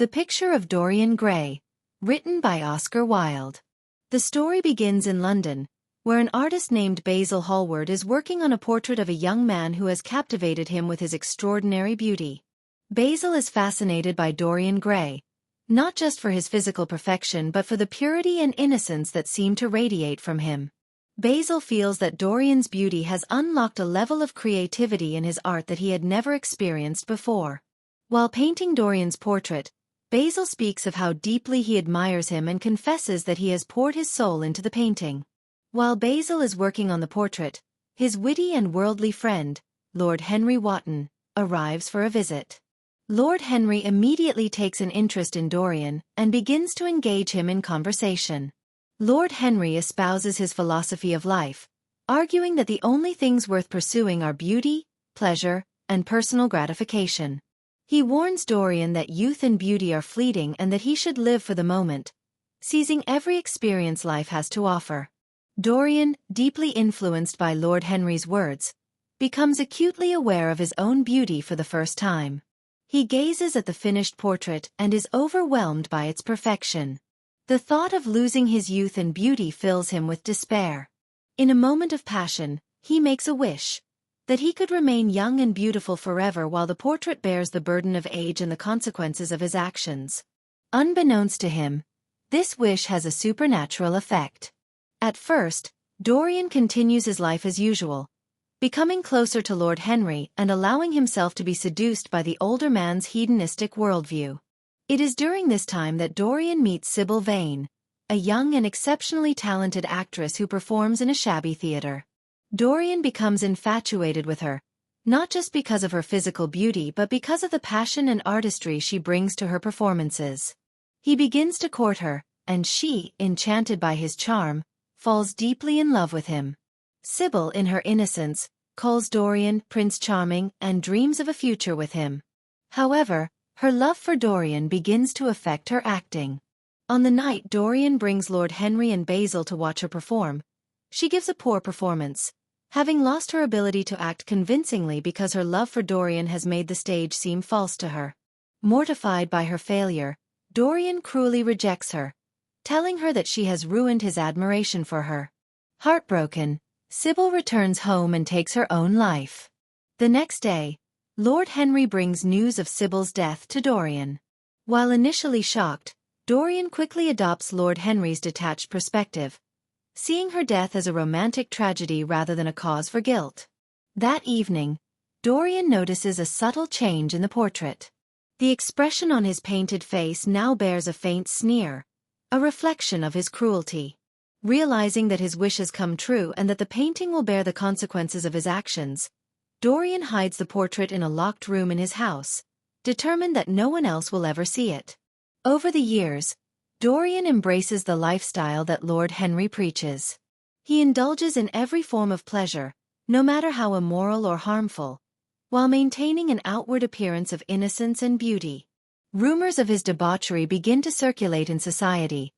The Picture of Dorian Gray, written by Oscar Wilde. The story begins in London, where an artist named Basil Hallward is working on a portrait of a young man who has captivated him with his extraordinary beauty. Basil is fascinated by Dorian Gray, not just for his physical perfection but for the purity and innocence that seem to radiate from him. Basil feels that Dorian's beauty has unlocked a level of creativity in his art that he had never experienced before. While painting Dorian's portrait, Basil speaks of how deeply he admires him and confesses that he has poured his soul into the painting. While Basil is working on the portrait, his witty and worldly friend, Lord Henry Wotton, arrives for a visit. Lord Henry immediately takes an interest in Dorian and begins to engage him in conversation. Lord Henry espouses his philosophy of life, arguing that the only things worth pursuing are beauty, pleasure, and personal gratification. He warns Dorian that youth and beauty are fleeting and that he should live for the moment, seizing every experience life has to offer. Dorian, deeply influenced by Lord Henry's words, becomes acutely aware of his own beauty for the first time. He gazes at the finished portrait and is overwhelmed by its perfection. The thought of losing his youth and beauty fills him with despair. In a moment of passion, he makes a wish that he could remain young and beautiful forever while the portrait bears the burden of age and the consequences of his actions. Unbeknownst to him, this wish has a supernatural effect. At first, Dorian continues his life as usual, becoming closer to Lord Henry and allowing himself to be seduced by the older man's hedonistic worldview. It is during this time that Dorian meets Sybil Vane, a young and exceptionally talented actress who performs in a shabby theatre. Dorian becomes infatuated with her, not just because of her physical beauty but because of the passion and artistry she brings to her performances. He begins to court her, and she, enchanted by his charm, falls deeply in love with him. Sybil, in her innocence, calls Dorian Prince Charming and dreams of a future with him. However, her love for Dorian begins to affect her acting. On the night Dorian brings Lord Henry and Basil to watch her perform, she gives a poor performance, having lost her ability to act convincingly because her love for Dorian has made the stage seem false to her. Mortified by her failure, Dorian cruelly rejects her, telling her that she has ruined his admiration for her. Heartbroken, Sybil returns home and takes her own life. The next day, Lord Henry brings news of Sybil's death to Dorian. While initially shocked, Dorian quickly adopts Lord Henry's detached perspective, seeing her death as a romantic tragedy rather than a cause for guilt. That evening, Dorian notices a subtle change in the portrait. The expression on his painted face now bears a faint sneer, a reflection of his cruelty. Realizing that his wish has come true and that the painting will bear the consequences of his actions, Dorian hides the portrait in a locked room in his house, determined that no one else will ever see it. Over the years, Dorian embraces the lifestyle that Lord Henry preaches. He indulges in every form of pleasure, no matter how immoral or harmful, while maintaining an outward appearance of innocence and beauty. Rumors of his debauchery begin to circulate in society,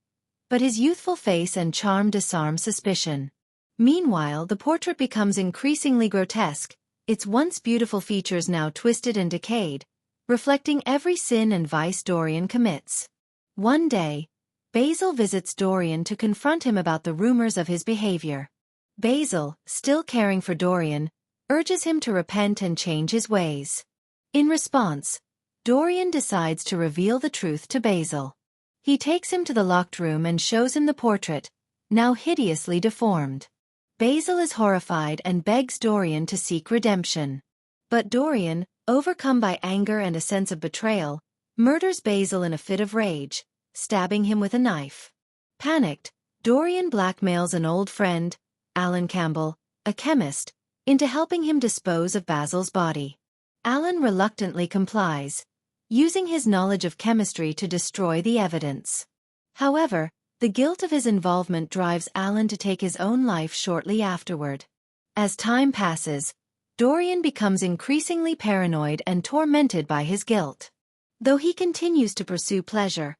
but his youthful face and charm disarm suspicion. Meanwhile, the portrait becomes increasingly grotesque, its once beautiful features now twisted and decayed, reflecting every sin and vice Dorian commits. One day, Basil visits Dorian to confront him about the rumors of his behavior. Basil, still caring for Dorian, urges him to repent and change his ways. In response, Dorian decides to reveal the truth to Basil. He takes him to the locked room and shows him the portrait, now hideously deformed. Basil is horrified and begs Dorian to seek redemption. But Dorian, overcome by anger and a sense of betrayal, murders Basil in a fit of rage, stabbing him with a knife. Panicked, Dorian blackmails an old friend, Alan Campbell, a chemist, into helping him dispose of Basil's body. Alan reluctantly complies, using his knowledge of chemistry to destroy the evidence. However, the guilt of his involvement drives Alan to take his own life shortly afterward. As time passes, Dorian becomes increasingly paranoid and tormented by his guilt. Though he continues to pursue pleasure,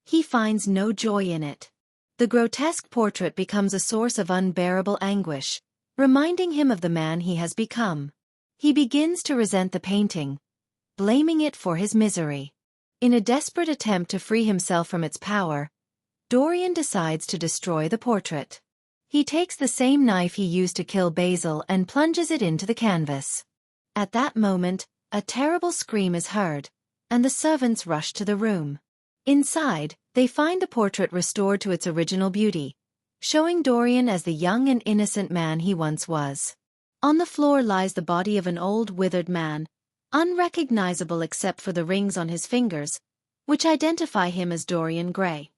he finds no joy in it. The grotesque portrait becomes a source of unbearable anguish, reminding him of the man he has become. He begins to resent the painting, blaming it for his misery. In a desperate attempt to free himself from its power, Dorian decides to destroy the portrait. He takes the same knife he used to kill Basil and plunges it into the canvas. At that moment, a terrible scream is heard, and the servants rush to the room. Inside, they find the portrait restored to its original beauty, showing Dorian as the young and innocent man he once was. On the floor lies the body of an old, withered man, unrecognizable except for the rings on his fingers, which identify him as Dorian Gray.